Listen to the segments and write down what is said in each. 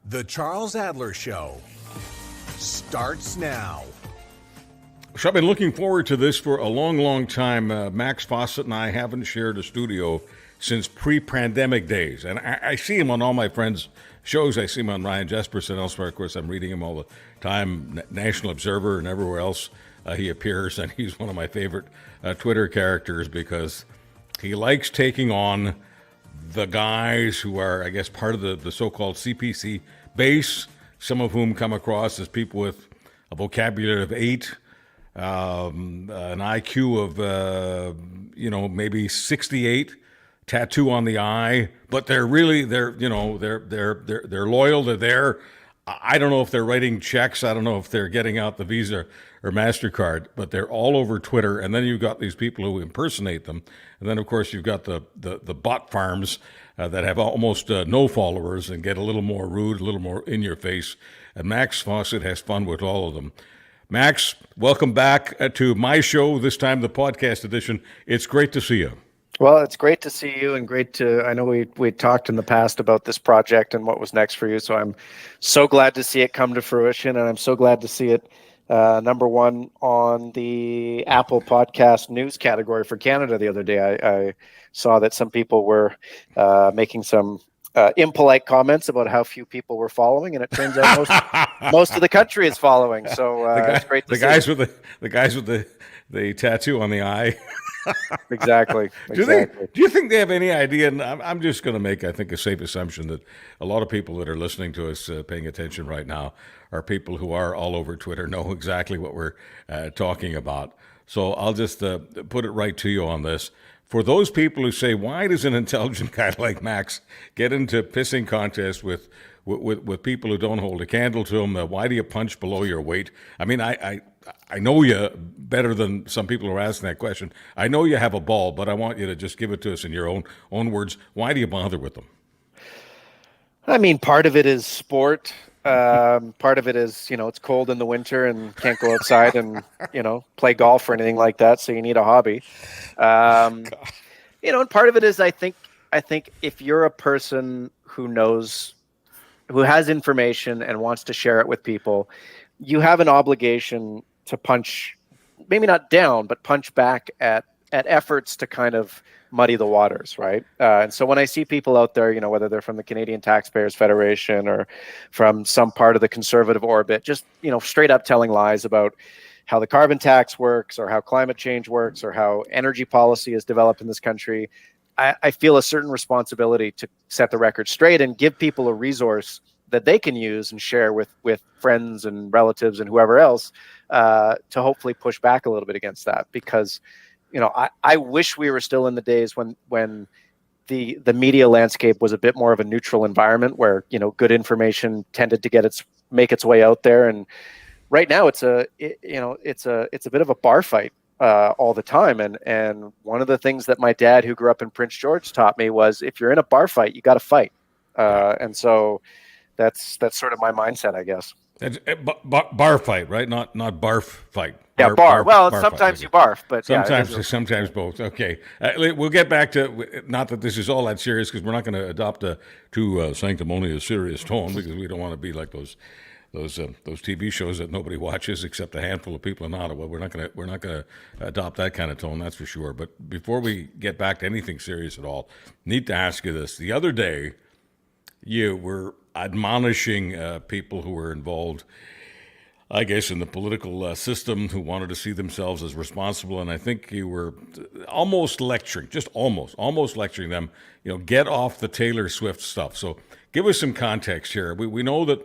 The Charles Adler Show starts now. So I've been looking forward to this for a long, long time. Max Fawcett and I haven't shared a studio since pre-pandemic days. And I see him on all my friends' shows. I see him on Ryan Jesperson elsewhere. Of course, I'm reading him all the time, National Observer and everywhere else he appears. And he's one of my favorite Twitter characters because he likes taking on the guys who are, I guess, part of the so-called CPC base, some of whom come across as people with a vocabulary of 8, an IQ of, maybe 68, tattoo on the eye, but they're loyal. They're there. I don't know if they're writing checks. I don't know if they're getting out the Visa or MasterCard, but they're all over Twitter. And then you've got these people who impersonate them. And then, of course, you've got the bot farms that have almost no followers and get a little more rude, a little more in your face. And Max Fawcett has fun with all of them. Max, welcome back to my show, this time the podcast edition. It's great to see you. Well, it's great to see you, and I know we talked in the past about this project and what was next for you, so I'm so glad to see it come to fruition, and I'm so glad to see it number one on the Apple Podcast News category for Canada the other day. I saw that some people were making some impolite comments about how few people were following, and it turns out most of the country is following, so it's great to see. The guys with the tattoo on the eye. Exactly. Do you think they have any idea? And I'm just going to make, I think, a safe assumption that a lot of people that are listening to us, paying attention right now, are people who are all over Twitter, know exactly what we're talking about. So I'll just put it right to you on this. For those people who say, why does an intelligent guy like Max get into pissing contests with people who don't hold a candle to him? Why do you punch below your weight? I mean, I know you better than some people who are asking that question. I know you have a ball, but I want you to just give it to us in your own words. Why do you bother with them? I mean, part of it is sport. Part of it is, it's cold in the winter and can't go outside and, play golf or anything like that. So you need a hobby. And part of it is, I think if you're a person who has information and wants to share it with people, you have an obligation to punch, maybe not down, but punch back at efforts to kind of muddy the waters, right? And so when I see people out there, whether they're from the Canadian Taxpayers Federation or from some part of the conservative orbit, just, straight up telling lies about how the carbon tax works or how climate change works or how energy policy is developed in this country, I feel a certain responsibility to set the record straight and give people a resource that they can use and share with friends and relatives and whoever else to hopefully push back a little bit against that. Because, I wish we were still in the days when the media landscape was a bit more of a neutral environment where, good information tended to make its way out there. And right now it's a bit of a bar fight all the time. And one of the things that my dad, who grew up in Prince George, taught me was, if you're in a bar fight, you got to fight. And so that's sort of my mindset, I guess. Bar fight, right? Not barf fight. Yeah, bar. Well, sometimes you barf, but sometimes both. Okay, we'll get back to, not that this is all that serious, because we're not going to adopt a too sanctimonious, serious tone, because we don't want to be like those TV shows that nobody watches except a handful of people in Ottawa. We're not going to adopt that kind of tone, that's for sure. But before we get back to anything serious at all, need to ask you this: the other day, you were admonishing people who were involved, I guess, in the political system, who wanted to see themselves as responsible. And I think you were almost lecturing, just almost lecturing them, get off the Taylor Swift stuff. So give us some context here. We know that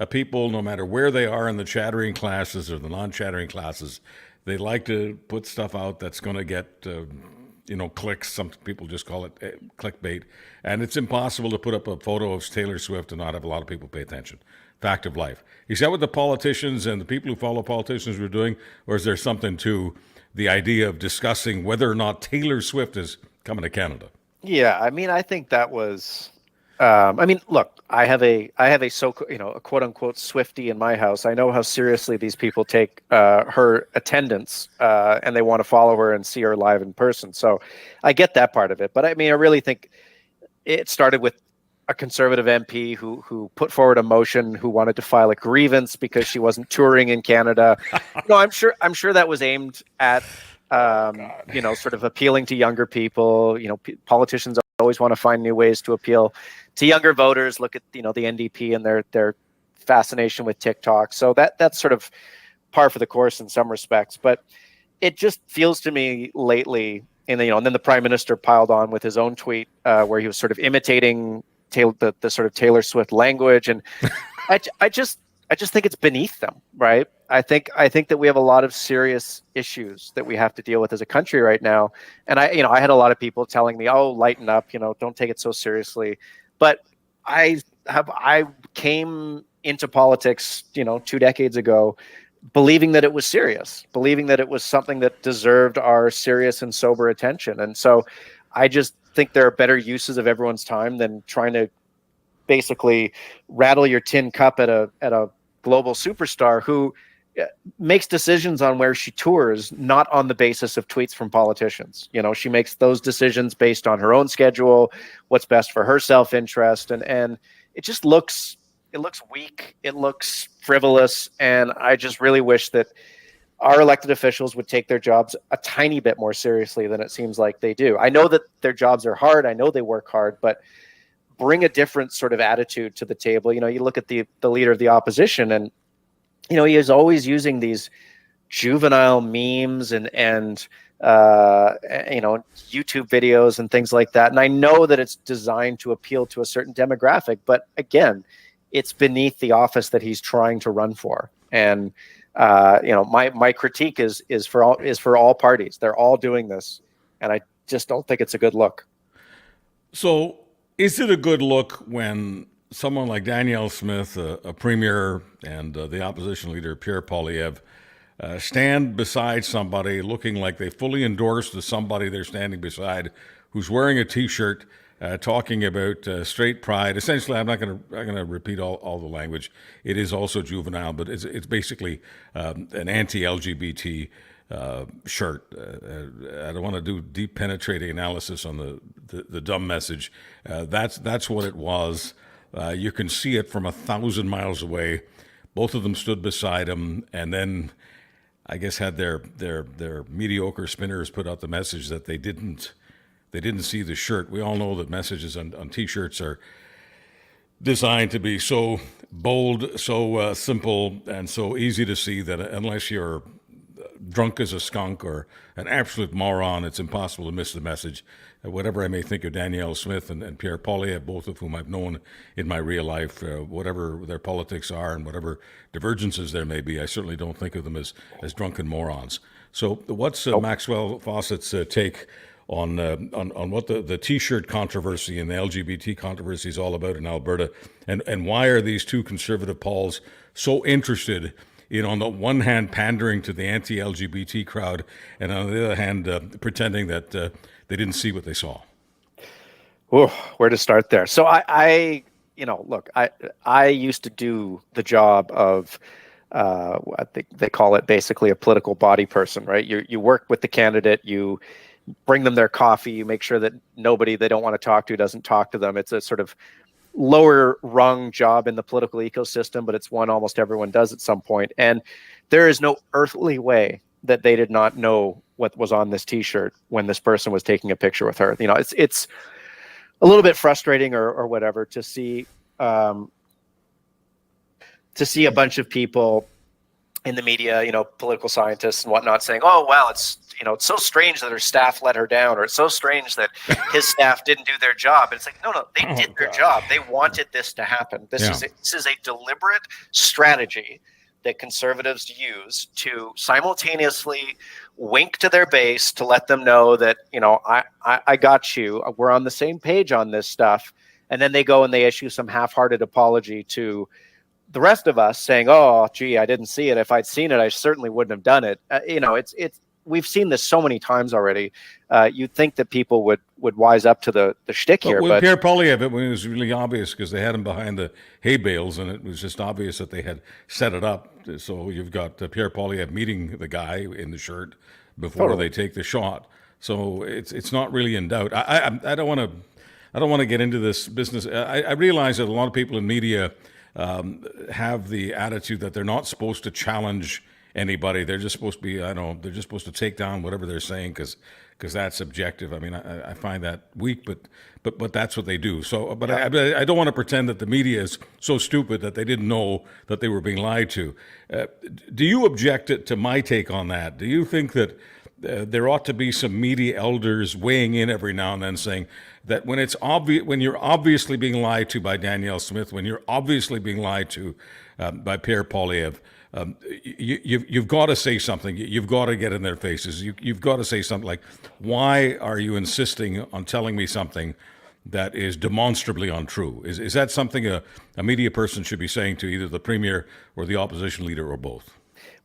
people, no matter where they are in the chattering classes or the non-chattering classes, they like to put stuff out that's going to get clicks. Some people just call it clickbait. And it's impossible to put up a photo of Taylor Swift and not have a lot of people pay attention. Fact of life. Is that what the politicians and the people who follow politicians were doing? Or is there something to the idea of discussing whether or not Taylor Swift is coming to Canada? Yeah, I mean, I think that was... look, I have a a quote unquote Swiftie in my house. I know how seriously these people take her attendance, and they want to follow her and see her live in person. So I get that part of it. But I mean, I really think it started with a conservative MP who put forward a motion who wanted to file a grievance because she wasn't touring in Canada. I'm sure that was aimed at sort of appealing to younger people. Politicians always want to find new ways to appeal to younger voters. Look at the NDP and their fascination with TikTok. So that's sort of par for the course in some respects. But it just feels to me lately, and then the Prime Minister piled on with his own tweet where he was sort of imitating the sort of Taylor Swift language, and I just think it's beneath them, right? I think that we have a lot of serious issues that we have to deal with as a country right now. And I had a lot of people telling me, "Oh, lighten up, don't take it so seriously." But I came into politics, 2 decades ago, believing that it was serious, believing that it was something that deserved our serious and sober attention. And so I just think there are better uses of everyone's time than trying to basically rattle your tin cup at a global superstar who makes decisions on where she tours, not on the basis of tweets from politicians. She makes those decisions based on her own schedule, what's best for her self-interest. And it just looks weak. It looks frivolous. And I just really wish that our elected officials would take their jobs a tiny bit more seriously than it seems like they do. I know that their jobs are hard. I know they work hard, but bring a different sort of attitude to the table. You look at the leader of the opposition, and he is always using these juvenile memes and YouTube videos and things like that. And I know that it's designed to appeal to a certain demographic, but again, it's beneath the office that he's trying to run for. And my critique is for all parties. They're all doing this, and I just don't think it's a good look. So, is it a good look when someone like Danielle Smith, a premier, and the opposition leader Pierre Poilievre stand beside somebody looking like they fully endorse the somebody they're standing beside, who's wearing a T-shirt talking about straight pride? Essentially, I'm not going to repeat all the language. It is also juvenile, but it's basically an anti-LGBT shirt. I don't want to do deep penetrating analysis on the dumb message. That's what it was. You can see it from 1,000 miles away. Both of them stood beside him, and then I guess had their mediocre spinners put out the message that they didn't see the shirt. We all know that messages on T-shirts are designed to be so bold, so simple, and so easy to see that unless you're drunk as a skunk or an absolute moron, it's impossible to miss the message. Whatever I may think of Danielle Smith and Pierre Poilievre, both of whom I've known in my real life, whatever their politics are and whatever divergences there may be, I certainly don't think of them as drunken morons. So what's Maxwell Fawcett's take on what the T-shirt controversy and the LGBT controversy is all about in Alberta, and why are these two conservative Pauls so interested in, on the one hand, pandering to the anti-LGBT crowd, and on the other hand, pretending that they didn't see what they saw? Oh, where to start there? So I used to do the job of, I think they call it basically a political body person, right? You work with the candidate, you bring them their coffee, you make sure that nobody they don't want to talk to doesn't talk to them. It's a sort of lower rung job in the political ecosystem, but it's one almost everyone does at some point. And there is no earthly way that they did not know what was on this T-shirt when this person was taking a picture with her. It's a little bit frustrating or whatever to see a bunch of people in the media, political scientists and whatnot, saying, "Oh, well, it's so strange that her staff let her down, or it's so strange that his staff didn't do their job." And it's like, no, they did their job. They wanted this to happen. This is a deliberate strategy that conservatives use to simultaneously wink to their base to let them know that, I got you. We're on the same page on this stuff. And then they go and they issue some half-hearted apology to the rest of us saying, "Oh, gee, I didn't see it. If I'd seen it, I certainly wouldn't have done it." It's we've seen this so many times already. You'd think that people would wise up to the shtick here. With Pierre Poilievre, it was really obvious because they had him behind the hay bales, and it was just obvious that they had set it up. So you've got Pierre Poilievre meeting the guy in the shirt before they take the shot. So it's not really in doubt. I don't want I don't want to get into this business. I realize that a lot of people in media have the attitude that they're not supposed to challenge anybody. They're just supposed to be, I don't know, they're just supposed to take down whatever they're saying because that's objective. I mean, I find that weak, but that's what they do. So, but I don't want to pretend that the media is so stupid that they didn't know that they were being lied to. Do you object to my take on that? Do you think that there ought to be some media elders weighing in every now and then, saying that when it's obvious, when you're obviously being lied to by Danielle Smith, when you're obviously being lied to by Pierre Poilievre, you've got to say something. You've got to get in their faces. You've got to say something like, why are you insisting on telling me something that is demonstrably untrue? Is that something a media person should be saying to either the premier or the opposition leader or both?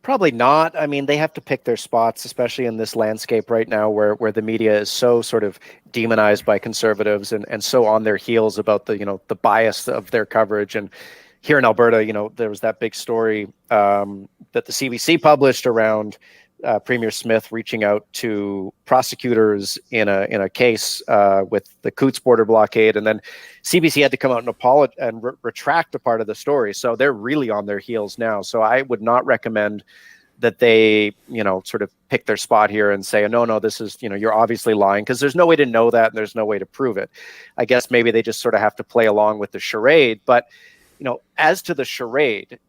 Probably not. I mean, they have to pick their spots, especially in this landscape right now where the media is so sort of demonized by conservatives and so on their heels about the bias of their coverage. And here in Alberta, there was that big story that the CBC published around Premier Smith reaching out to prosecutors in a case with the Coots border blockade, and then CBC had to come out and apologize and retract a part of the story. So they're really on their heels now. So I would not recommend that they, sort of pick their spot here and say, no, this is, you're obviously lying, because there's no way to know that and there's no way to prove it. I guess maybe they just sort of have to play along with the charade. But, as to the charade,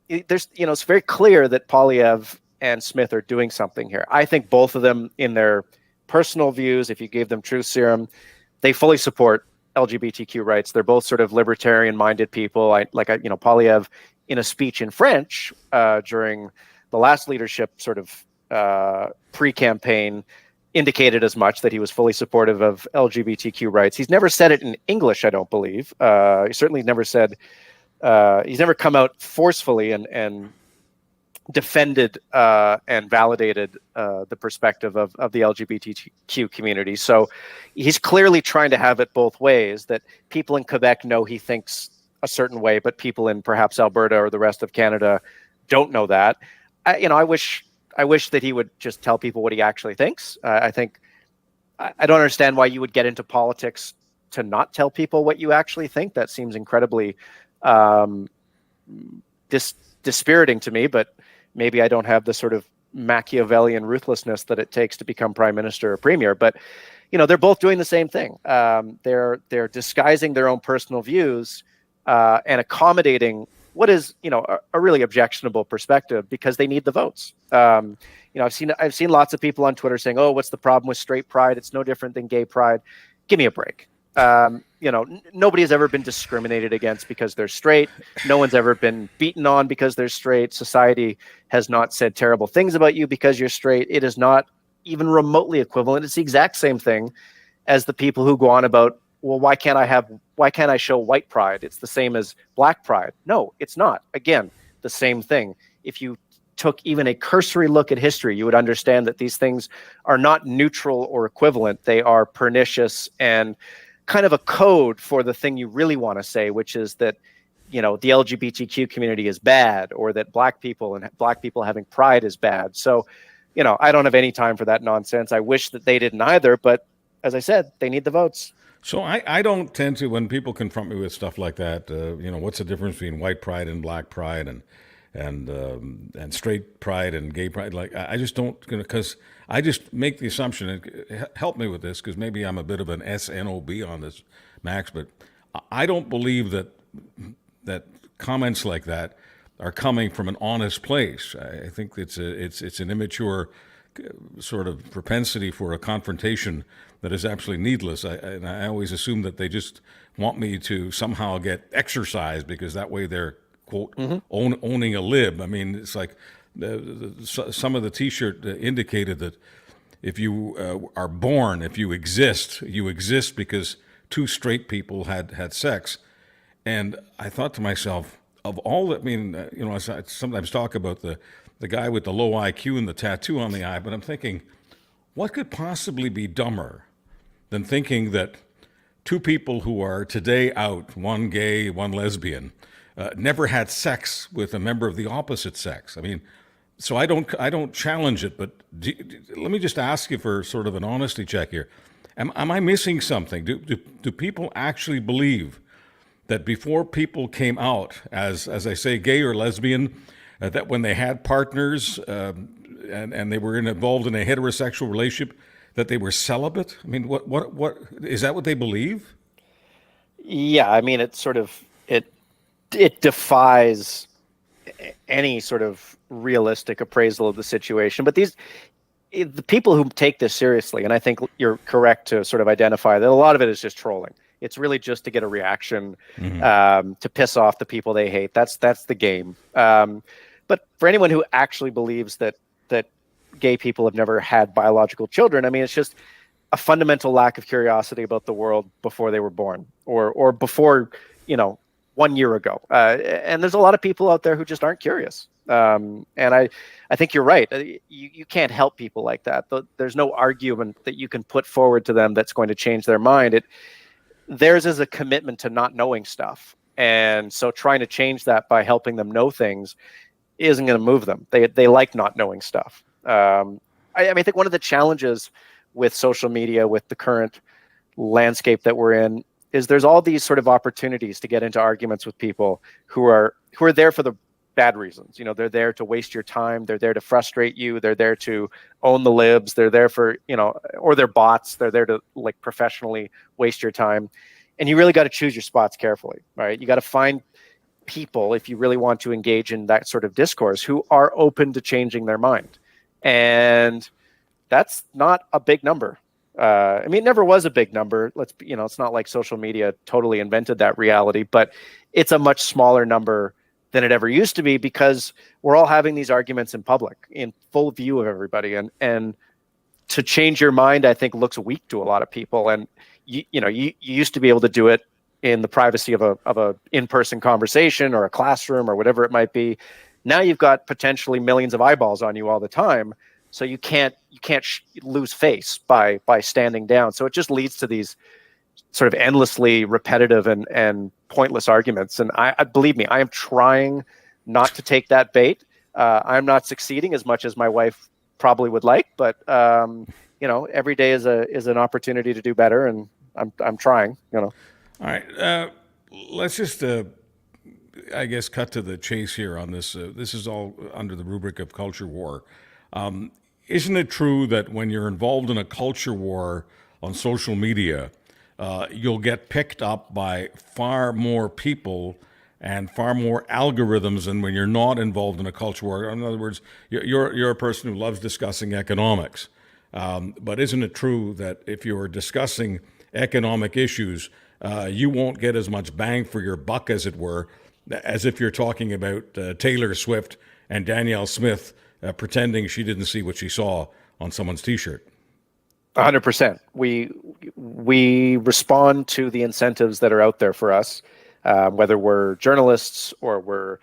it's very clear that Poilievre and Smith are doing something here. I think both of them, in their personal views, if you gave them truth serum, they fully support LGBTQ rights. They're both sort of libertarian-minded people. Poilievre, in a speech in French during the last leadership sort of pre-campaign, indicated as much, that he was fully supportive of LGBTQ rights. He's never said it in English, I don't believe. He certainly never said, he's never come out forcefully and defended and validated the perspective of the LGBTQ community. So he's clearly trying to have it both ways, that people in Quebec know he thinks a certain way, but people in perhaps Alberta or the rest of Canada don't know that. I wish that he would just tell people what he actually thinks. I don't understand why you would get into politics to not tell people what you actually think. That seems incredibly dispiriting to me, but maybe I don't have the sort of Machiavellian ruthlessness that it takes to become prime minister or premier. But, they're both doing the same thing. They're disguising their own personal views and accommodating what is, a really objectionable perspective, because they need the votes. I've seen lots of people on Twitter saying, "Oh, what's the problem with straight pride? It's no different than gay pride." Give me a break. Nobody has ever been discriminated against because they're straight. No one's ever been beaten on because they're straight. Society has not said terrible things about you because you're straight. It is not even remotely equivalent. It's the exact same thing as the people who go on about, well, why can't I show white pride? It's the same as black pride. No, it's not. Again, the same thing. If you took even a cursory look at history, you would understand that these things are not neutral or equivalent. They are pernicious and kind of a code for the thing you really want to say, which is that, the LGBTQ community is bad, or that black people having pride is bad. So, I don't have any time for that nonsense. I wish that they didn't either, but as I said, they need the votes. So I don't tend to, when people confront me with stuff like that, what's the difference between white pride and black pride and straight pride and gay pride? Like, I just don't, because I just make the assumption, and help me with this, because maybe I'm a bit of an SNOB on this, Max, but I don't believe that comments like that are coming from an honest place. I think it's an immature sort of propensity for a confrontation that is absolutely needless. And I always assume that they just want me to somehow get exercised, because that way they're, quote, owning a lib. I mean, it's like some of the T-shirt indicated that if you are born, if you exist because two straight people had sex. And I thought to myself, of all that, I sometimes talk about the guy with the low IQ and the tattoo on the eye, but I'm thinking, what could possibly be dumber than thinking that two people who are today out, one gay, one lesbian, never had sex with a member of the opposite sex? I mean, so I don't challenge it, but let me just ask you for sort of an honesty check here. Am I missing something? Do people actually believe that before people came out as I say, gay or lesbian, that when they had partners and they were involved in a heterosexual relationship, that they were celibate? I mean, what is that? What they believe? Yeah, I mean, it defies any sort of realistic appraisal of the situation. But the people who take this seriously, and I think you're correct to sort of identify that a lot of it is just trolling. It's really just to get a reaction, to piss off the people they hate. That's the game. But for anyone who actually believes that gay people have never had biological children, I mean, it's just a fundamental lack of curiosity about the world before they were born, or before 1 year ago. And there's a lot of people out there who just aren't curious. And I think you're right. You can't help people like that. There's no argument that you can put forward to them that's going to change their mind. Theirs is a commitment to not knowing stuff. And so trying to change that by helping them know things isn't going to move them. They like not knowing stuff. I mean, I think one of the challenges with social media, with the current landscape that we're in, is there's all these sort of opportunities to get into arguments with people who are there for the bad reasons. They're there to waste your time. They're there to frustrate you. They're there to own the libs. They're there for, or they're bots. They're there to like professionally waste your time. And you really got to choose your spots carefully, right? You got to find people, if you really want to engage in that sort of discourse, who are open to changing their mind. And that's not a big number. I mean, it never was a big number. It's not like social media totally invented that reality, but it's a much smaller number than it ever used to be, because we're all having these arguments in public, in full view of everybody. And to change your mind, I think, looks weak to a lot of people. And you used to be able to do it in the privacy of a in-person conversation or a classroom or whatever it might be. Now you've got potentially millions of eyeballs on you all the time. So you can't lose face by standing down. So it just leads to these sort of endlessly repetitive and pointless arguments. And I believe me, I am trying not to take that bait. I'm not succeeding as much as my wife probably would like, but every day is an opportunity to do better, and I'm trying. All right, let's just I guess cut to the chase here on this. This is all under the rubric of culture war. Isn't it true that when you're involved in a culture war on social media, you'll get picked up by far more people and far more algorithms than when you're not involved in a culture war? In other words, you're a person who loves discussing economics. But isn't it true that if you're discussing economic issues, you won't get as much bang for your buck, as it were, as if you're talking about Taylor Swift and Danielle Smith pretending she didn't see what she saw on someone's T-shirt? 100%. We respond to the incentives that are out there for us, whether we're journalists or we're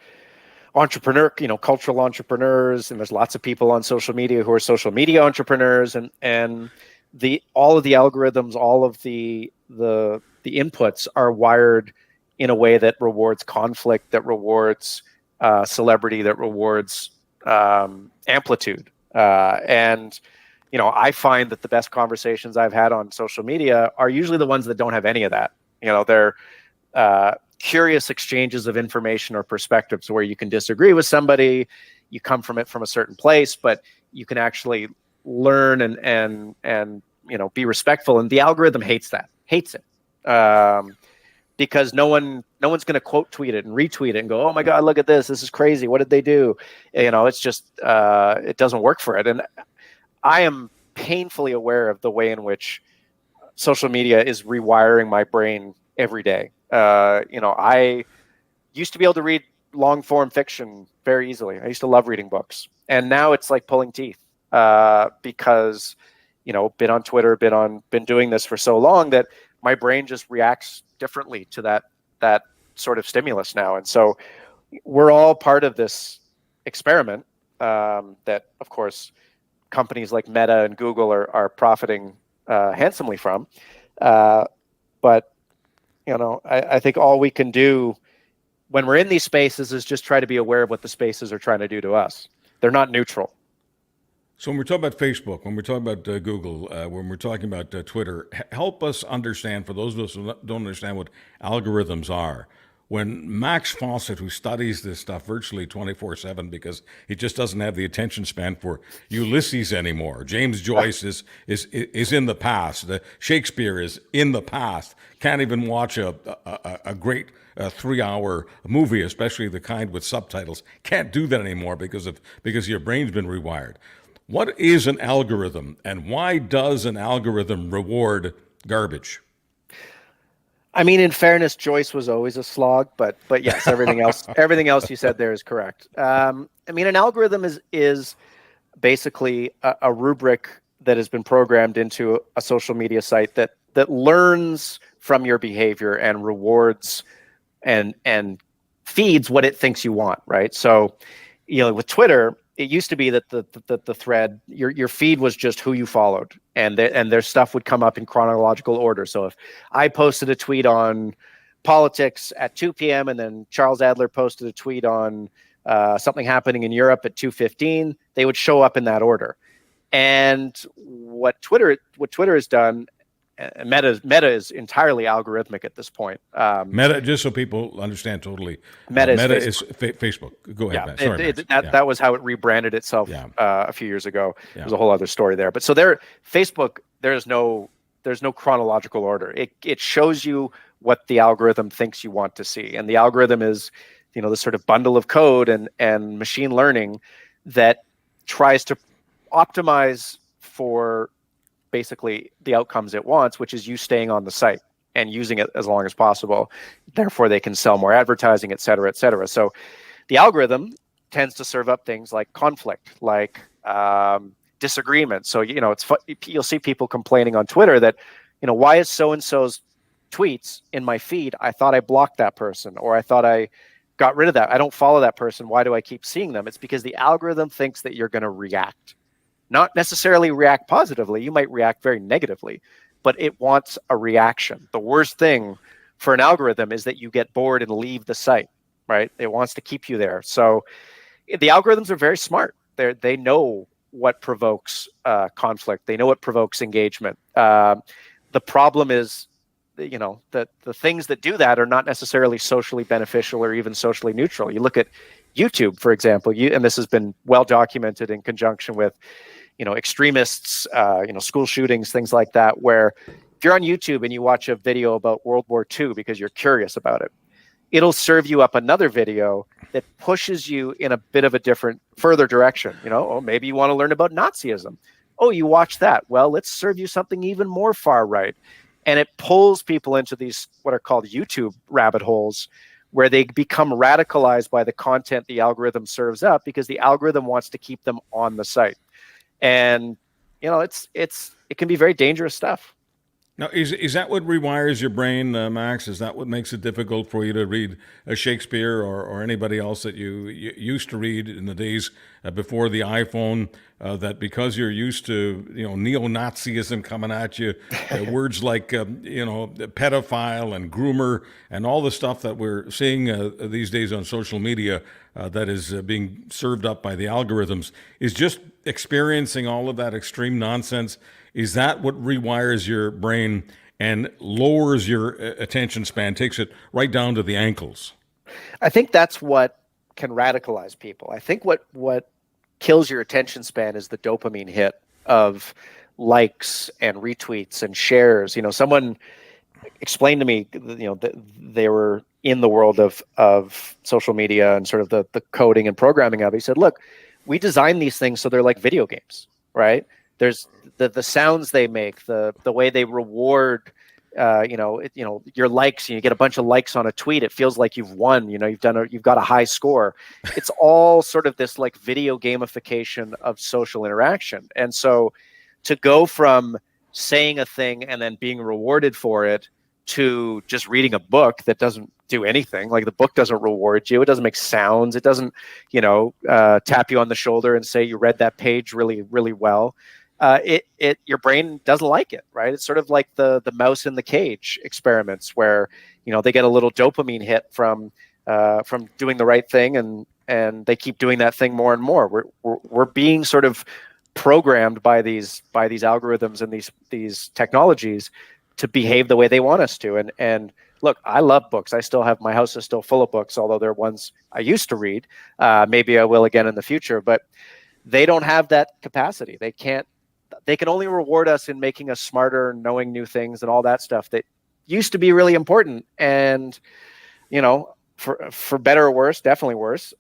cultural entrepreneurs, and there's lots of people on social media who are social media entrepreneurs, and all of the algorithms, all of the inputs are wired in a way that rewards conflict, that rewards celebrity, that rewards amplitude. And I find that the best conversations I've had on social media are usually the ones that don't have any of that. They're curious exchanges of information or perspectives where you can disagree with somebody, you come from it from a certain place, but you can actually learn and be respectful. And the algorithm hates it. Because no one's going to quote tweet it and retweet it and go, oh my God, look at this. This is crazy. What did they do? It's just, it doesn't work for it. And I am painfully aware of the way in which social media is rewiring my brain every day. I used to be able to read long form fiction very easily. I used to love reading books, and now it's like pulling teeth, because, been on Twitter, been doing this for so long that my brain just reacts differently to that sort of stimulus now. And so we're all part of this experiment, that of course companies like Meta and Google are profiting handsomely from. But I think all we can do when we're in these spaces is just try to be aware of what the spaces are trying to do to us. They're not neutral. So when we're talking about Facebook, when we're talking about Google, when we're talking about Twitter, help us understand, for those of us who don't understand what algorithms are. When Max Fawcett, who studies this stuff virtually 24/7 because he just doesn't have the attention span for Ulysses anymore. James Joyce is in the past. Shakespeare is in the past. Can't even watch a great 3-hour movie, especially the kind with subtitles. Can't do that anymore because your brain's been rewired. What is an algorithm, and why does an algorithm reward garbage? I mean, in fairness, Joyce was always a slog, but yes, everything else you said there is correct. I mean, an algorithm is basically a rubric that has been programmed into a social media site that learns from your behavior and rewards and feeds what it thinks you want, right? So, with Twitter, it used to be that the thread, your feed was just who you followed, and their stuff would come up in chronological order. So if I posted a tweet on politics at 2 p.m. and then Charles Adler posted a tweet on something happening in Europe at 2:15, they would show up in that order. And what Twitter has done, Meta is entirely algorithmic at this point. Meta, just so people understand totally. Meta is Facebook. Go ahead, Matt. Sorry, that was how it rebranded itself a few years ago. Yeah. There's a whole other story there. But so Facebook, there's no chronological order. It shows you what the algorithm thinks you want to see, and the algorithm is, this sort of bundle of code and machine learning that tries to optimize for basically the outcomes it wants, which is you staying on the site and using it as long as possible. Therefore, they can sell more advertising, et cetera, et cetera. So the algorithm tends to serve up things like conflict, like disagreement. So, you'll see people complaining on Twitter that, why is so-and-so's tweets in my feed? I thought I blocked that person, or I thought I got rid of that. I don't follow that person. Why do I keep seeing them? It's because the algorithm thinks that you're going to react. Not necessarily react positively. You might react very negatively, but it wants a reaction. The worst thing for an algorithm is that you get bored and leave the site, right? It wants to keep you there. So the algorithms are very smart. They know what provokes conflict. They know what provokes engagement. The problem is, the things that do that are not necessarily socially beneficial or even socially neutral. You look at YouTube, for example, and this has been well documented in conjunction with, extremists, school shootings, things like that, where if you're on YouTube and you watch a video about World War II because you're curious about it, it'll serve you up another video that pushes you in a bit of a different, further direction. Maybe you want to learn about Nazism. Oh, you watch that. Well, let's serve you something even more far right. And it pulls people into these, what are called YouTube rabbit holes, where they become radicalized by the content the algorithm serves up, because the algorithm wants to keep them on the site. And, it can be very dangerous stuff. Now, is that what rewires your brain, Max? Is that what makes it difficult for you to read Shakespeare or anybody else that you used to read in the days before the iPhone? That because you're used to neo-Nazism coming at you, words like pedophile and groomer and all the stuff that we're seeing these days on social media that is being served up by the algorithms, is just experiencing all of that extreme nonsense. Is that what rewires your brain and lowers your attention span, takes it right down to the ankles? I think that's what can radicalize people. I think what kills your attention span is the dopamine hit of likes and retweets and shares. Someone explained to me, that they were in the world of social media and sort of the coding and programming of it. He said, look, we design these things so they're like video games, right? There's the sounds they make, the way they reward, your likes, and you get a bunch of likes on a tweet. It feels like you've won. You've got a high score. It's all sort of this like video gamification of social interaction. And so, to go from saying a thing and then being rewarded for it to just reading a book that doesn't do anything, like the book doesn't reward you, it doesn't make sounds, it doesn't, tap you on the shoulder and say you read that page really, really well. Your brain doesn't like it, right? It's sort of like the mouse in the cage experiments, where they get a little dopamine hit from doing the right thing, and they keep doing that thing more and more. We're being sort of programmed by these algorithms and these technologies to behave the way they want us to. And look, I love books. I still have, my house is still full of books, although they're ones I used to read. Maybe I will again in the future, but they don't have that capacity. They can only reward us in making us smarter, knowing new things and all that stuff that used to be really important. And, for better or worse, definitely worse,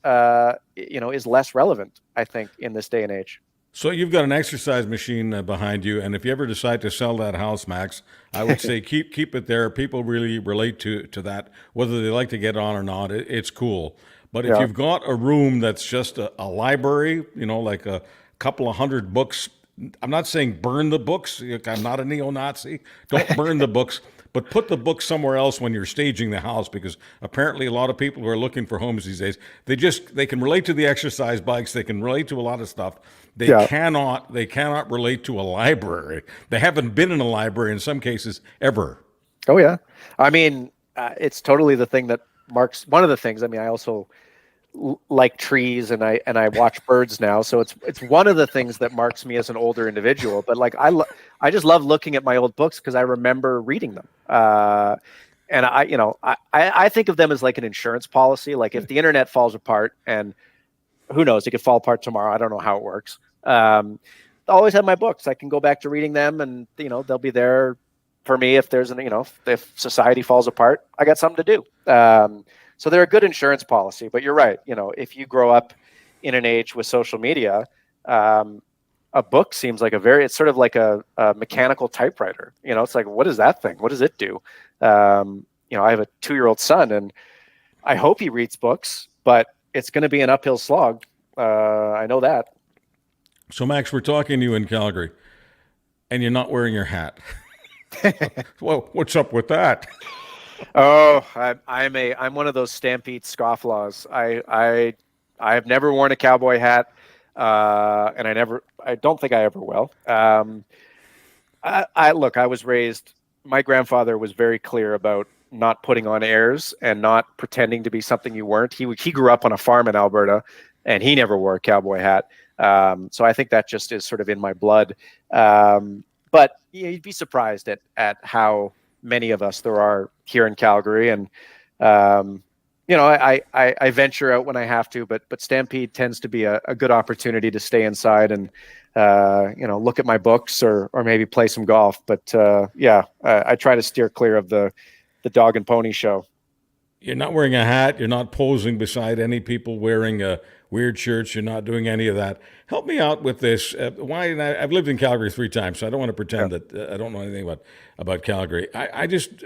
is less relevant, I think, in this day and age. So you've got an exercise machine behind you, and if you ever decide to sell that house, Max, I would say keep it there. People really relate to that, whether they like to get on or not. It's cool. But if you've got a room that's just a library, like a couple of hundred books, I'm not saying burn the books. I'm not a neo-Nazi. Don't burn the books. But put the book somewhere else when you're staging the house, because apparently a lot of people who are looking for homes these days, they can relate to the exercise bikes, they can relate to a lot of stuff. They cannot relate to a library. They haven't been in a library in some cases ever. Oh yeah, I mean, it's totally the thing that marks one of the things. I mean, I also like trees and I watch birds now, so it's one of the things that marks me as an older individual. But like I just love looking at my old books because I remember reading them, and I think of them as like an insurance policy. Like if the internet falls apart, and who knows, it could fall apart tomorrow, I don't know how it works, I always have my books. I can go back to reading them, and they'll be there for me if there's if society falls apart, I got something to do. So they're a good insurance policy. But you're right. If you grow up in an age with social media, a book seems like it's sort of like a mechanical typewriter. It's like, what is that thing? What does it do? I have a 2-year-old son, and I hope he reads books, but it's going to be an uphill slog. I know that. So Max, we're talking to you in Calgary, and you're not wearing your hat. Well, what's up with that? Oh, I'm one of those Stampede scofflaws. I have never worn a cowboy hat, and I don't think I ever will. I was raised. My grandfather was very clear about not putting on airs and not pretending to be something you weren't. He grew up on a farm in Alberta, and he never wore a cowboy hat. So I think that just is sort of in my blood. But you'd be surprised at how many of us there are here in Calgary. And, I venture out when I have to, but Stampede tends to be a good opportunity to stay inside and, look at my books or maybe play some golf. But I try to steer clear of the dog and pony show. You're not wearing a hat. You're not posing beside any people wearing weird shirts. You're not doing any of that. Help me out with this. I've lived in Calgary 3 times, so I don't want to pretend that I don't know anything about Calgary. I just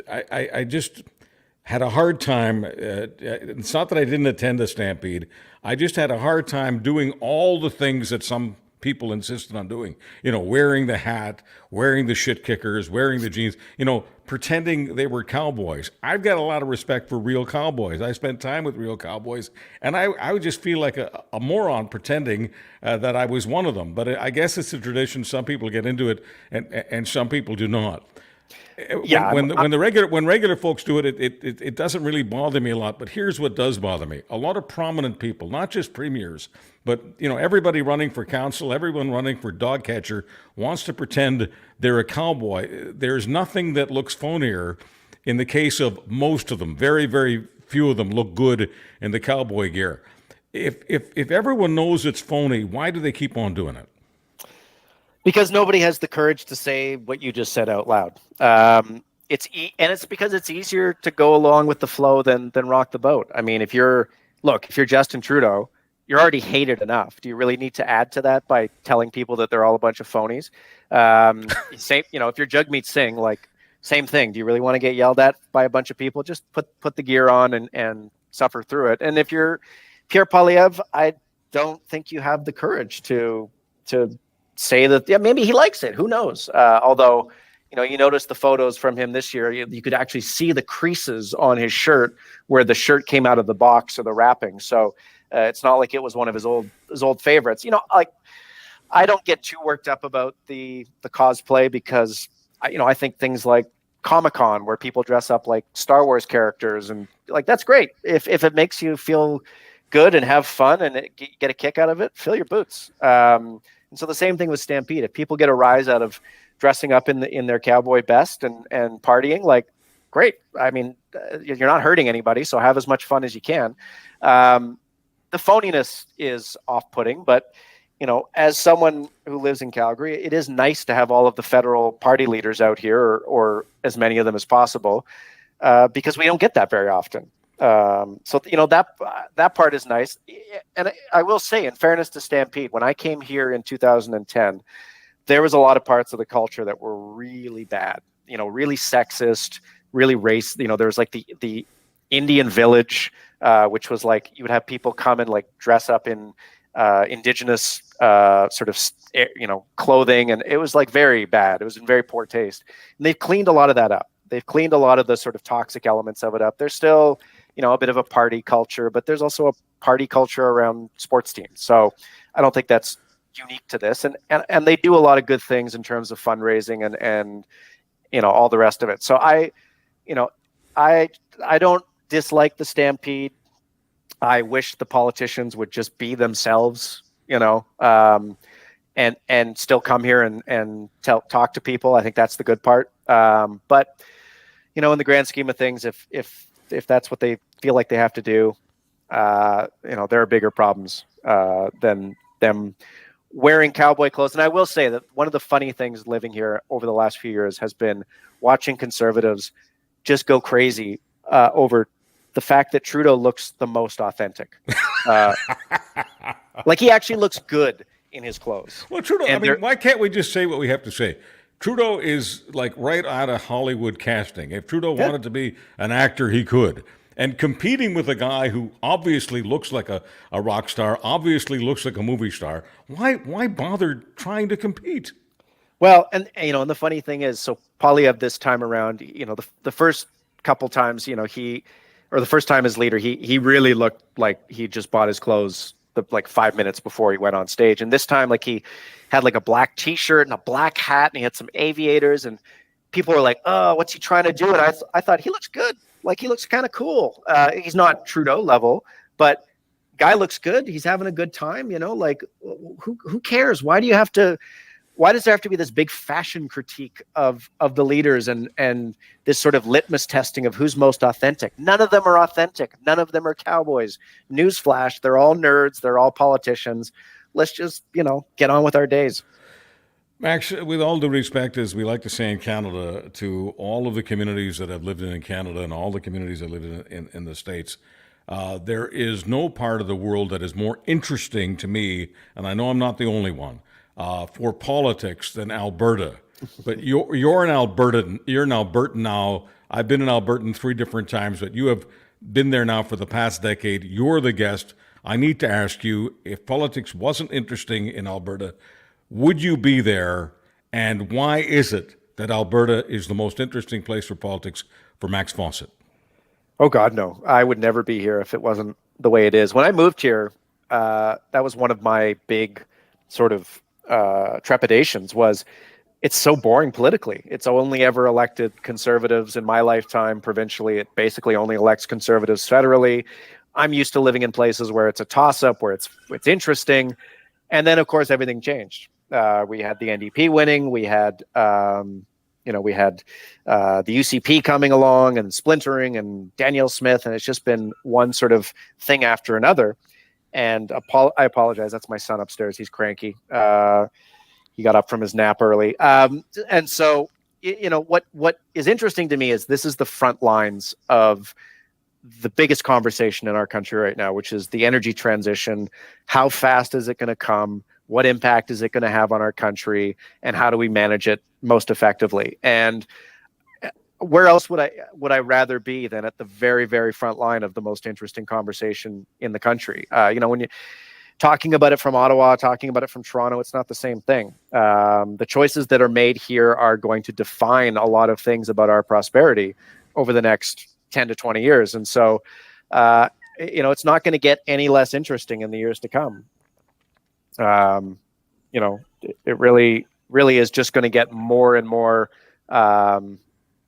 had a hard time. It's not that I didn't attend a Stampede. I just had a hard time doing all the things that some people insisted on doing. Wearing the hat, wearing the shit kickers, wearing the jeans, pretending they were cowboys. I've got a lot of respect for real cowboys. I spent time with real cowboys, and I would just feel like a moron pretending that I was one of them. But I guess it's a tradition. Some people get into it, and some people do not. Yeah, when regular folks do it, it doesn't really bother me a lot. But here's what does bother me: a lot of prominent people, not just premiers, but everybody running for council, everyone running for dog catcher, wants to pretend they're a cowboy. There's nothing that looks phonier in the case of most of them. Very, very few of them look good in the cowboy gear. If everyone knows it's phony, why do they keep on doing it? Because nobody has the courage to say what you just said out loud. It's because it's easier to go along with the flow than rock the boat. I mean, if you're Justin Trudeau, you're already hated enough. Do you really need to add to that by telling people that they're all a bunch of phonies? Same, if you're Jagmeet Singh, like same thing. Do you really want to get yelled at by a bunch of people? Just put the gear on and suffer through it. And if you're Pierre Poilievre, I don't think you have the courage to say that. Yeah, maybe he likes it. Who knows? Although, you notice the photos from him this year, you could actually see the creases on his shirt where the shirt came out of the box or the wrapping. So it's not like it was one of his old favorites. I don't get too worked up about the cosplay because I think things like Comic-Con, where people dress up like Star Wars characters, and like that's great. If it makes you feel good and have fun and get a kick out of it, fill your boots. And so the same thing with Stampede. If people get a rise out of dressing up in their cowboy best and partying, like, great. I mean, you're not hurting anybody, so have as much fun as you can. The phoniness is off-putting, but as someone who lives in Calgary, it is nice to have all of the federal party leaders out here, or as many of them as possible, because we don't get that very often. So that part is nice. And I will say, in fairness to Stampede, when I came here in 2010, there was a lot of parts of the culture that were really bad, really sexist, really race. There was like the Indian village, which was like, you would have people come and like dress up in indigenous sort of clothing, and it was like very bad. It was in very poor taste, and they've cleaned a lot of that up. They've cleaned a lot of the sort of toxic elements of it up. There's still a bit of a party culture, but there's also a party culture around sports teams. So I don't think that's unique to this, and they do a lot of good things in terms of fundraising and all the rest of it. So I don't dislike the Stampede. I wish the politicians would just be themselves, and still come here and talk to people. I think that's the good part. But in the grand scheme of things, if that's what they feel like they have to do, there are bigger problems than them wearing cowboy clothes. And I will say that one of the funny things living here over the last few years has been watching Conservatives just go crazy over the fact that Trudeau looks the most authentic. Like, he actually looks good in his clothes. Well, Trudeau, why can't we just say what we have to say? Trudeau is like right out of Hollywood casting. If Trudeau wanted to be an actor, he could. And competing with a guy who obviously looks like a rock star, obviously looks like a movie star, why bother trying to compete? Well, and the funny thing is, so Poilievre this time around, the first couple times, the first time as leader, he really looked like he just bought his clothes like 5 minutes before he went on stage. And this time, like, he had like a black t-shirt and a black hat, and he had some aviators, and people were like, "Oh, what's he trying to do?" And I thought, he looks good. Like, he looks kind of cool. He's not Trudeau level, but guy looks good. He's having a good time, like, who cares? Why does there have to be this big fashion critique of the leaders and this sort of litmus testing of who's most authentic? None of them are authentic. None of them are cowboys. Newsflash, they're all nerds. They're all politicians. Let's just, get on with our days. Max, with all due respect, as we like to say in Canada, to all of the communities that I've lived in Canada and all the communities that live in the States, there is no part of the world that is more interesting to me, and I know I'm not the only one, for politics than Alberta. But you're an Albertan. You're an Albertan now. I've been an Albertan 3 different times, but you have been there now for the past decade. You're the guest. I need to ask you, if politics wasn't interesting in Alberta, would you be there? And why is it that Alberta is the most interesting place for politics for Max Fawcett? Oh, God, no. I would never be here if it wasn't the way it is. When I moved here, that was one of my big sort of trepidations, was it's so boring politically. It's only ever elected Conservatives in my lifetime. Provincially, it basically only elects Conservatives federally. I'm used to living in places where it's a toss-up, where it's interesting. And then, of course, everything changed. We had the NDP winning. We had, the UCP coming along and splintering, and Danielle Smith, and it's just been one sort of thing after another. And I apologize. That's my son upstairs. He's cranky. He got up from his nap early. And so, what is interesting to me is this is the front lines of the biggest conversation in our country right now, which is the energy transition. How fast is it going to come? What impact is it going to have on our country? And how do we manage it most effectively? And where else would I rather be than at the very, very front line of the most interesting conversation in the country? When you're talking about it from Ottawa, talking about it from Toronto, it's not the same thing. The choices that are made here are going to define a lot of things about our prosperity over the next 10 to 20 years. And so, it's not going to get any less interesting in the years to come. It really, really is just going to get more and more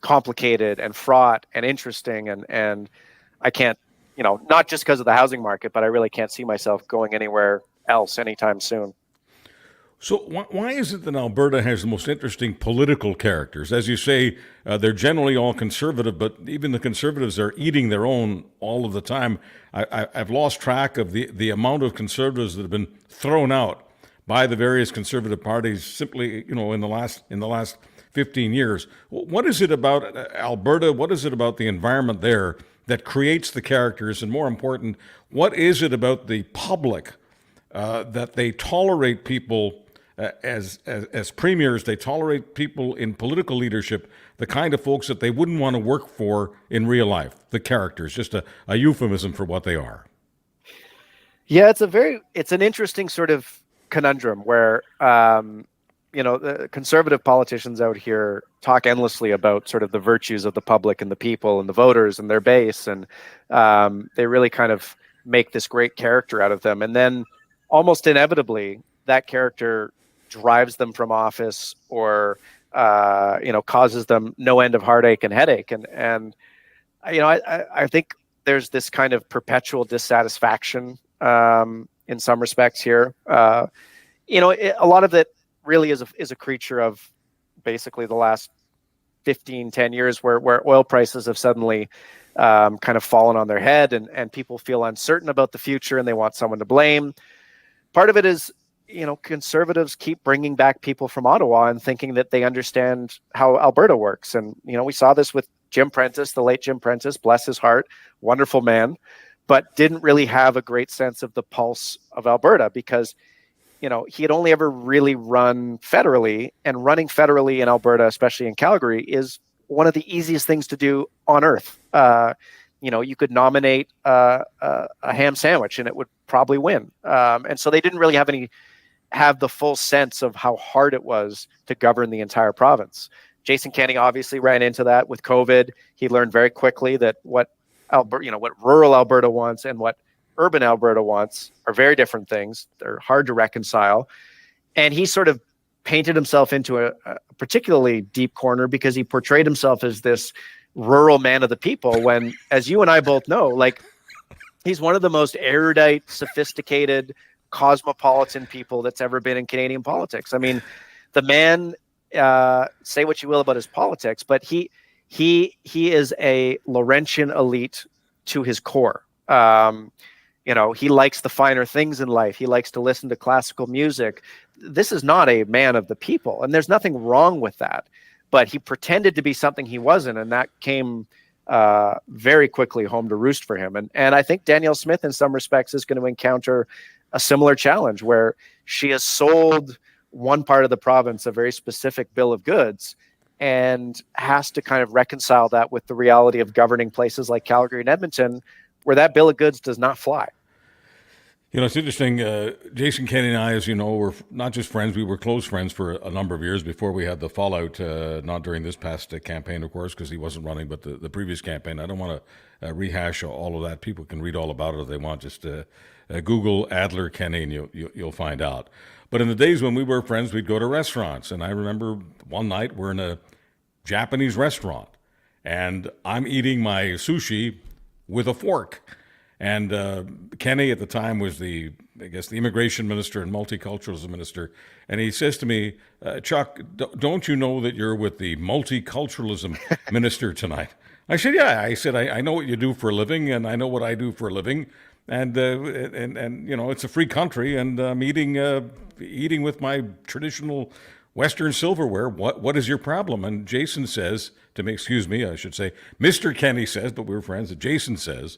complicated and fraught and interesting. And I can't, not just because of the housing market, but I really can't see myself going anywhere else anytime soon. So why is it that Alberta has the most interesting political characters? As you say, they're generally all conservative, but even the conservatives are eating their own all of the time. I've lost track of the amount of conservatives that have been thrown out by the various conservative parties simply, in the last 15 years. What is it about Alberta? What is it about the environment there that creates the characters? And more important, what is it about the public that they tolerate people as premiers? They tolerate people in political leadership, the kind of folks that they wouldn't want to work for in real life. The characters, just a euphemism for what they are. Yeah, it's an interesting sort of conundrum where the conservative politicians out here talk endlessly about sort of the virtues of the public and the people and the voters and their base, and they really kind of make this great character out of them, and then almost inevitably that character drives them from office or causes them no end of heartache and headache, and I think there's this kind of perpetual dissatisfaction in some respects here. A lot of it really is a creature of basically the last 10 years where oil prices have suddenly kind of fallen on their head, and people feel uncertain about the future and they want someone to blame. Part of it is, conservatives keep bringing back people from Ottawa and thinking that they understand how Alberta works. And, we saw this with Jim Prentice, the late Jim Prentice, bless his heart, wonderful man, but didn't really have a great sense of the pulse of Alberta because he had only ever really run federally, and running federally in Alberta, especially in Calgary, is one of the easiest things to do on earth. You could nominate a ham sandwich and it would probably win. And so they didn't really have the full sense of how hard it was to govern the entire province. Jason Kenney obviously ran into that with COVID. He learned very quickly that what rural Alberta wants and what urban Alberta wants are very different things. They're hard to reconcile. And he sort of painted himself into a particularly deep corner because he portrayed himself as this rural man of the people when, as you and I both know, he's one of the most erudite, sophisticated, cosmopolitan people that's ever been in Canadian politics. I mean, the man, say what you will about his politics, but he is a Laurentian elite to his core. He likes the finer things in life. He likes to listen to classical music. This is not a man of the people, and there's nothing wrong with that. But he pretended to be something he wasn't, and that came very quickly home to roost for him. And I think Danielle Smith, in some respects, is going to encounter a similar challenge where she has sold one part of the province a very specific bill of goods and has to kind of reconcile that with the reality of governing places like Calgary and Edmonton, where that bill of goods does not fly. It's interesting. Jason Kenney and I, as you know, were not just friends, we were close friends for a number of years before we had the fallout, not during this past campaign, of course, because he wasn't running, but the previous campaign. I don't want to rehash all of that. People can read all about it if they want. Just Google Adler Kenney and you'll find out. But in the days when we were friends, we'd go to restaurants. And I remember one night we're in a Japanese restaurant, and I'm eating my sushi with a fork. And Kenney at the time was the immigration minister and multiculturalism minister. And he says to me, Chuck, don't you know that you're with the multiculturalism minister tonight? I said, yeah. I said, I know what you do for a living, and I know what I do for a living. And it's a free country, and I'm eating with my traditional Western silverware. What is your problem? And Jason says to me, excuse me, I should say, Mr. Kenney says, but we're friends. Jason says,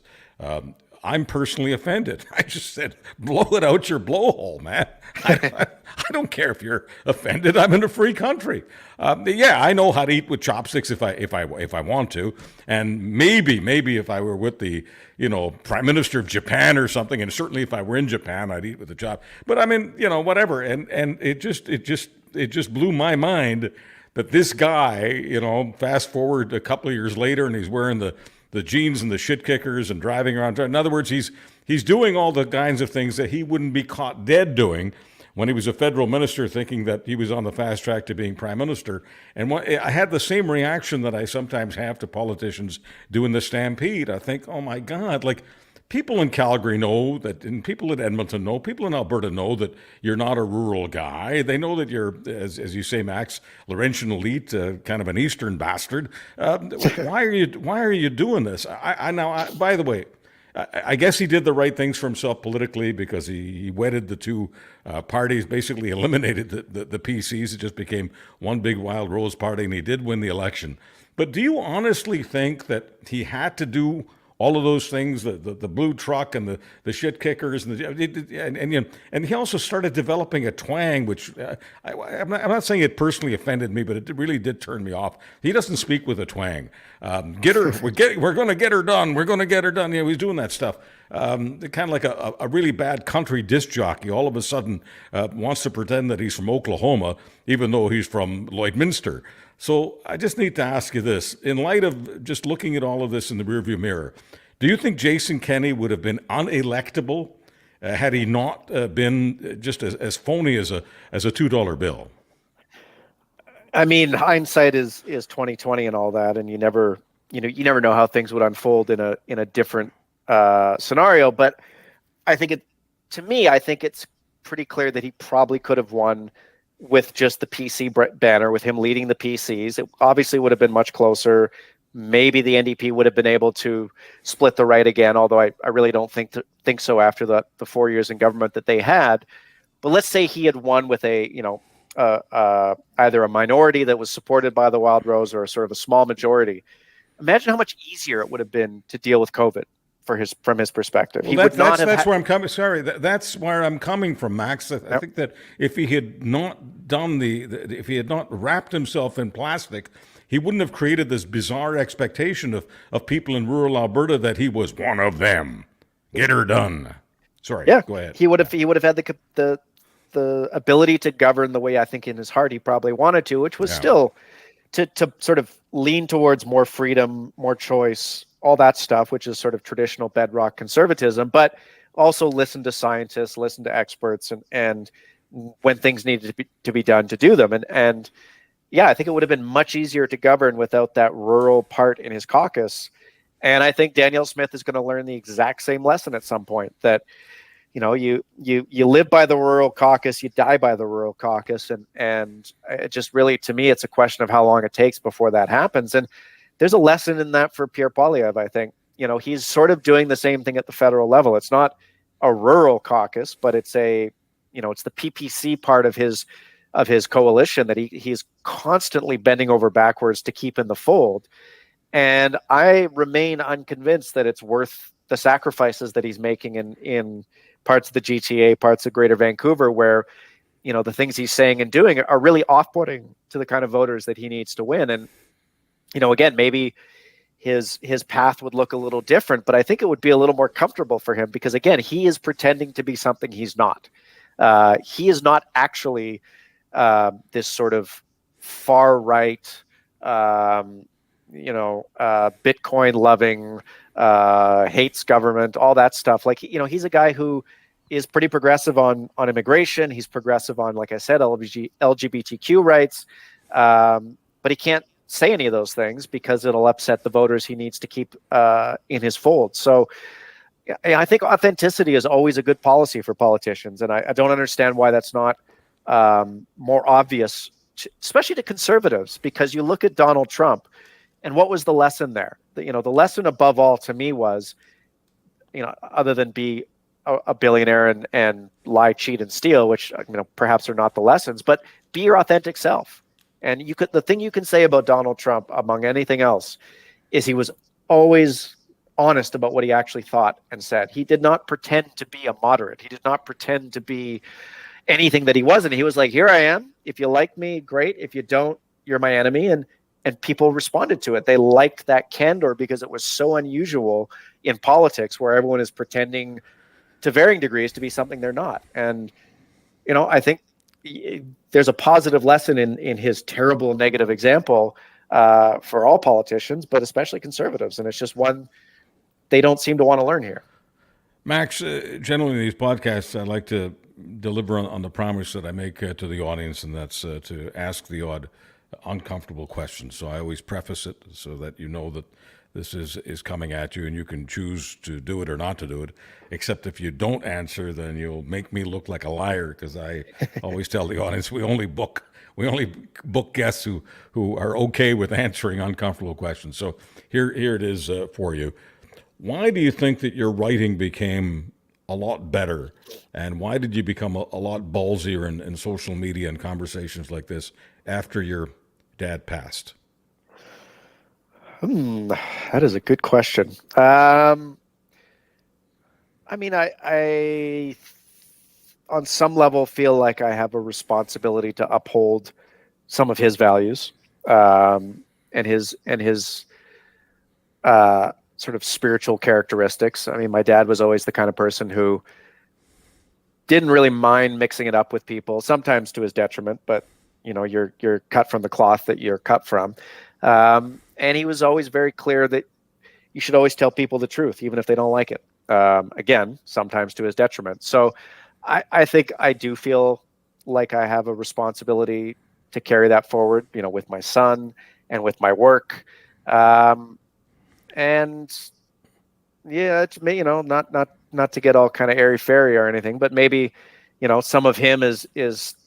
I'm personally offended. I just said, blow it out your blowhole, man. I don't care if you're offended. I'm in a free country. I know how to eat with chopsticks if I want to, and maybe if I were with the Prime Minister of Japan or something, and certainly if I were in Japan, I'd eat with a chop. But I mean, whatever. And it just blew my mind that this guy, fast forward a couple of years later, and he's wearing the jeans and the shit kickers and driving around. In other words, he's doing all the kinds of things that he wouldn't be caught dead doing when he was a federal minister, thinking that he was on the fast track to being prime minister. And I had the same reaction that I sometimes have to politicians doing the stampede. I think, oh my God, people in Calgary know that, and people in Edmonton know, people in Alberta know that you're not a rural guy. They know that you're, as you say, Max, Laurentian elite, kind of an Eastern bastard. Why are you doing this? By the way, I guess he did the right things for himself politically because he wedded the two parties, basically eliminated the PCs. It just became one big wild rose party, and he did win the election. But do you honestly think that he had to do all of those things, the blue truck and the shit kickers, and he also started developing a twang, which I'm not saying it personally offended me, but it really did turn me off. He doesn't speak with a twang. We're going to get her done. We're going to get her done. He's doing that stuff. Kind of like a really bad country disc jockey. All of a sudden wants to pretend that he's from Oklahoma, even though he's from Lloydminster. So I just need to ask you this. In light of just looking at all of this in the rearview mirror, do you think Jason Kenney would have been unelectable had he not been just as phony as a $2 bill? I mean, hindsight is 2020 and all that, and you never know how things would unfold in a different scenario. But I think it's pretty clear that he probably could have won with just the PC banner, with him leading the PCs. It obviously would have been much closer. Maybe the NDP would have been able to split the right again, although I really don't think so after the 4 years in government that they had. But let's say he had won with either a minority that was supported by the Wild Rose or a sort of a small majority. Imagine how much easier it would have been to deal with COVID from his perspective. Well, that's where I'm coming. Sorry, that's where I'm coming from, Max. I think that if he had not done if he had not wrapped himself in plastic, he wouldn't have created this bizarre expectation of people in rural Alberta that he was one of them. Get her done. Sorry. Yeah, go ahead. He would have had the ability to govern the way I think in his heart he probably wanted to, which was still to sort of lean towards more freedom, more choice, all that stuff, which is sort of traditional bedrock conservatism, but also listen to scientists, listen to experts, and when things needed to be done, to do them. And yeah, I think it would have been much easier to govern without that rural part in his caucus. And I think Danielle Smith is going to learn the exact same lesson at some point, that you live by the rural caucus, you die by the rural caucus, and it just really, to me, it's a question of how long it takes before that happens. And there's a lesson in that for Pierre Poilievre, I think. He's sort of doing the same thing at the federal level. It's not a rural caucus, but it's it's the PPC part of his coalition that he's constantly bending over backwards to keep in the fold. And I remain unconvinced that it's worth the sacrifices that he's making in parts of the GTA, parts of Greater Vancouver, where the things he's saying and doing are really off-putting to the kind of voters that he needs to win. And again, maybe his path would look a little different, but I think it would be a little more comfortable for him because, again, he is pretending to be something he's not. He is not actually this sort of far right, Bitcoin loving, hates government, all that stuff. Like, he's a guy who is pretty progressive on immigration. He's progressive on, like I said, LGBTQ rights, but he can't say any of those things because it'll upset the voters he needs to keep in his fold. So I think authenticity is always a good policy for politicians, and I don't understand why that's not more obvious, especially to conservatives, because you look at Donald Trump, and what was the lesson there? The lesson above all to me was, other than be a billionaire and lie, cheat, and steal, which perhaps are not the lessons, but be your authentic self. And the thing you can say about Donald Trump, among anything else, is he was always honest about what he actually thought and said. He did not pretend to be a moderate. He did not pretend to be anything that he wasn't. He was like, here I am. If you like me, great. If you don't, you're my enemy. And people responded to it. They liked that candor because it was so unusual in politics, where everyone is pretending to varying degrees to be something they're not. And, I think there's a positive lesson in his terrible negative example for all politicians, but especially conservatives. And it's just one they don't seem to want to learn here. Max, generally in these podcasts, I like to deliver on the promise that I make to the audience, and that's to ask the odd uncomfortable questions. So I always preface it so that you know that this is coming at you, and you can choose to do it or not to do it. Except if you don't answer, then you'll make me look like a liar, because I always tell the audience we only book guests who are okay with answering uncomfortable questions. So here it is for you. Why do you think that your writing became a lot better, and why did you become a lot ballsier in social media and conversations like this after your dad passed? That is a good question. I mean, I on some level feel like I have a responsibility to uphold some of his values, and his sort of spiritual characteristics. I mean, my dad was always the kind of person who didn't really mind mixing it up with people, sometimes to his detriment, but you're cut from the cloth that you're cut from. And he was always very clear that you should always tell people the truth, even if they don't like it. Again, sometimes to his detriment. So I think I do feel like I have a responsibility to carry that forward, with my son and with my work. And yeah, it's me, not to get all kind of airy fairy or anything, but maybe, some of him is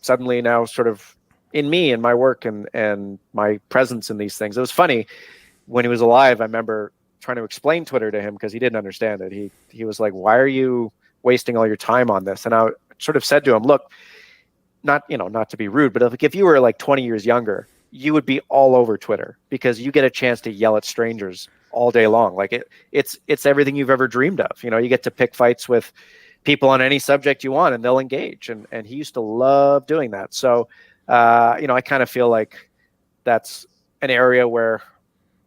suddenly now sort of in me and my work and my presence in these things. It was funny when he was alive. I remember trying to explain Twitter to him because he didn't understand it. He was like, "Why are you wasting all your time on this?" And I sort of said to him, "Look, not to be rude, but if you were like 20 years younger, you would be all over Twitter because you get a chance to yell at strangers all day long. Like it's everything you've ever dreamed of. You get to pick fights with people on any subject you want and they'll engage." And he used to love doing that. So, I kind of feel like that's an area where,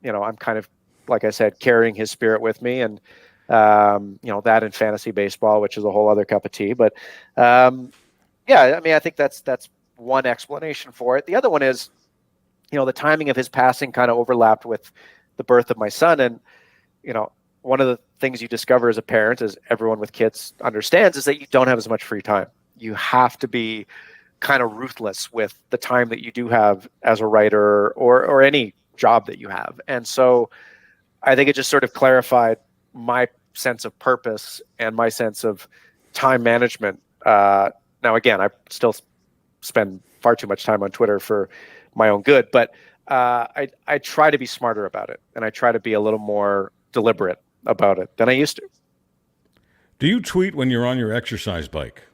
I'm kind of, like I said, carrying his spirit with me, and, that in fantasy baseball, which is a whole other cup of tea. But, yeah, I mean, I think that's one explanation for it. The other one is, the timing of his passing kind of overlapped with the birth of my son. And, one of the things you discover as a parent, as everyone with kids understands, is that you don't have as much free time. You have to be kind of ruthless with the time that you do have as a writer or any job that you have. And so I think it just sort of clarified my sense of purpose and my sense of time management. Now, again, I still spend far too much time on Twitter for my own good, but I try to be smarter about it, and I try to be a little more deliberate about it than I used to. Do you tweet when you're on your exercise bike?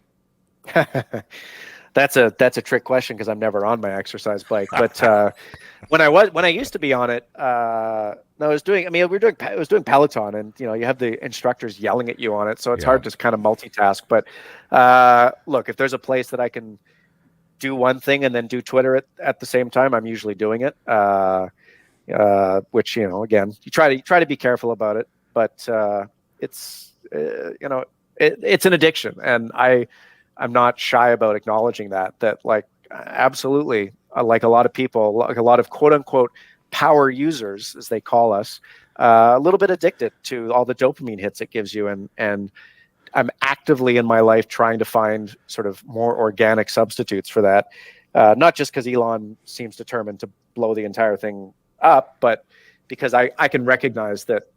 That's a trick question because I'm never on my exercise bike. But when I used to be on it, I was doing Peloton, and you have the instructors yelling at you on it, so it's hard to kind of multitask. But look, if there's a place that I can do one thing and then do Twitter at the same time, I'm usually doing it. Which again, you try to be careful about it, but it's it's an addiction, and I'm not shy about acknowledging that like absolutely, like a lot of people, like a lot of quote unquote power users, as they call us, a little bit addicted to all the dopamine hits it gives you, and I'm actively in my life trying to find sort of more organic substitutes for that. Not just because Elon seems determined to blow the entire thing up, but because I can recognize that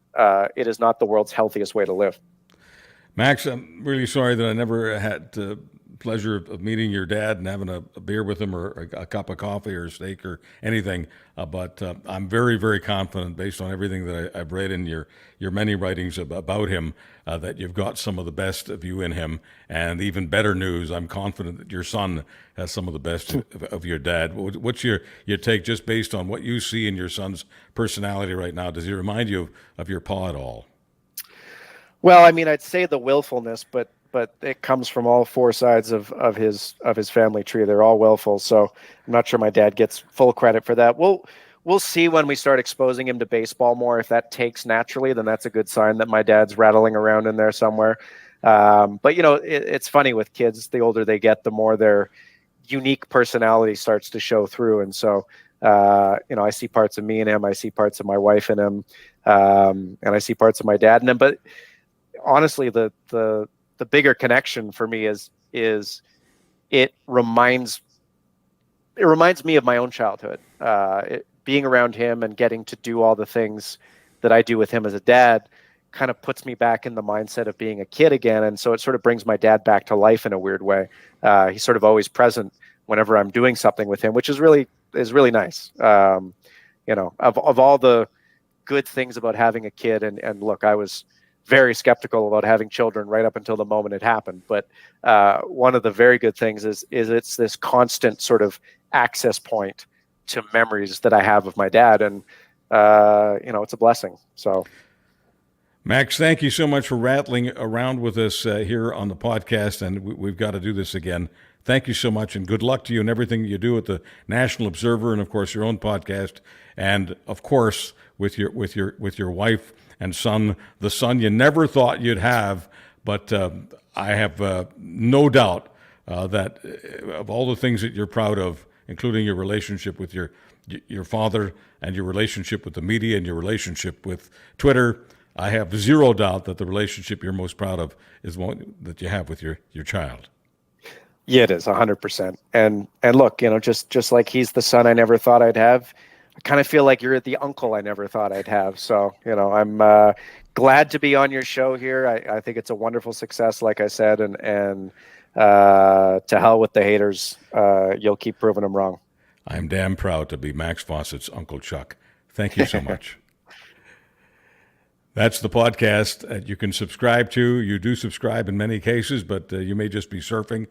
it is not the world's healthiest way to live. Max, I'm really sorry that I never had the pleasure of meeting your dad and having a beer with him, or a cup of coffee or a steak or anything. But I'm very, very confident, based on everything that I've read in your many writings about him, that you've got some of the best of you in him. And even better news, I'm confident that your son has some of the best of your dad. What's your take, just based on what you see in your son's personality right now? Does he remind you of your pa at all? Well, I mean, I'd say the willfulness, but it comes from all four sides of his family tree. They're all willful, so I'm not sure my dad gets full credit for that. We'll see when we start exposing him to baseball more. If that takes naturally, then that's a good sign that my dad's rattling around in there somewhere. But it's funny with kids. The older they get, the more their unique personality starts to show through, and so I see parts of me in him. I see parts of my wife in him, and I see parts of my dad in him. But honestly, the bigger connection for me is it reminds me of my own childhood. Being around him and getting to do all the things that I do with him as a dad kind of puts me back in the mindset of being a kid again. And so it sort of brings my dad back to life in a weird way. He's sort of always present whenever I'm doing something with him, which is really nice. Of all the good things about having a kid, and look, I was very skeptical about having children right up until the moment it happened. But one of the very good things is it's this constant sort of access point to memories that I have of my dad. And, it's a blessing. So, Max, thank you so much for rattling around with us here on the podcast. And we've got to do this again. Thank you so much, and good luck to you in everything you do at the National Observer, and of course your own podcast, and of course with your wife and son, the son you never thought you'd have. But I have no doubt that of all the things that you're proud of, including your relationship with your father and your relationship with the media and your relationship with Twitter, I have zero doubt that the relationship you're most proud of is one that you have with your child. Yeah, it is 100%. And look, just like he's the son I never thought I'd have, I kind of feel like you're the uncle I never thought I'd have. So, I'm glad to be on your show here. I think it's a wonderful success, like I said, and to hell with the haters. You'll keep proving them wrong. I'm damn proud to be Max Fawcett's Uncle Chuck. Thank you so much. That's the podcast you can subscribe to. You do subscribe in many cases, but you may just be surfing.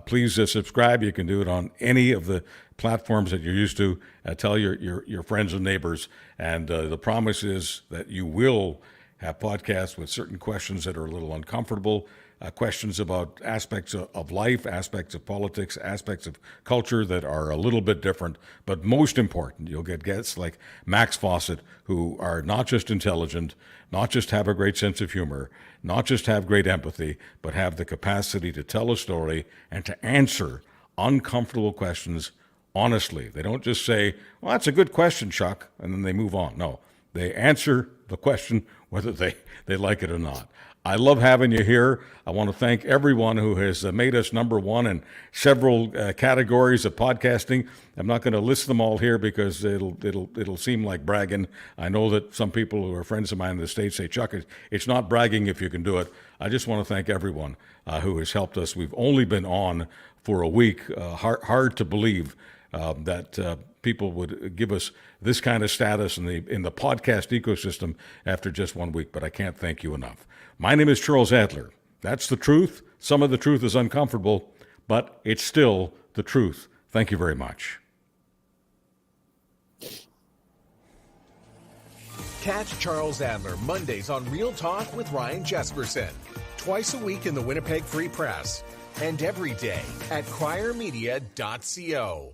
Please subscribe. You can do it on any of the platforms that you're used to. Tell your friends and neighbors. And the promise is that you will have podcasts with certain questions that are a little uncomfortable, questions about aspects of life, aspects of politics, aspects of culture that are a little bit different. But most important, you'll get guests like Max Fawcett, who are not just intelligent, not just have a great sense of humor, not just have great empathy, but have the capacity to tell a story and to answer uncomfortable questions honestly. They don't just say, well, that's a good question, Chuck, and then they move on. No, they answer the question whether they like it or not. I love having you here. I want to thank everyone who has made us number one in several categories of podcasting. I'm not going to list them all here because it'll seem like bragging. I know that some people who are friends of mine in the States say, Chuck, it's not bragging if you can do it. I just want to thank everyone who has helped us. We've only been on for a week. Hard to believe that people would give us this kind of status in the podcast ecosystem after just 1 week, but I can't thank you enough. My name is Charles Adler. That's the truth. Some of the truth is uncomfortable, but it's still the truth. Thank you very much. Catch Charles Adler Mondays on Real Talk with Ryan Jesperson, twice a week in the Winnipeg Free Press, and every day at criermedia.co.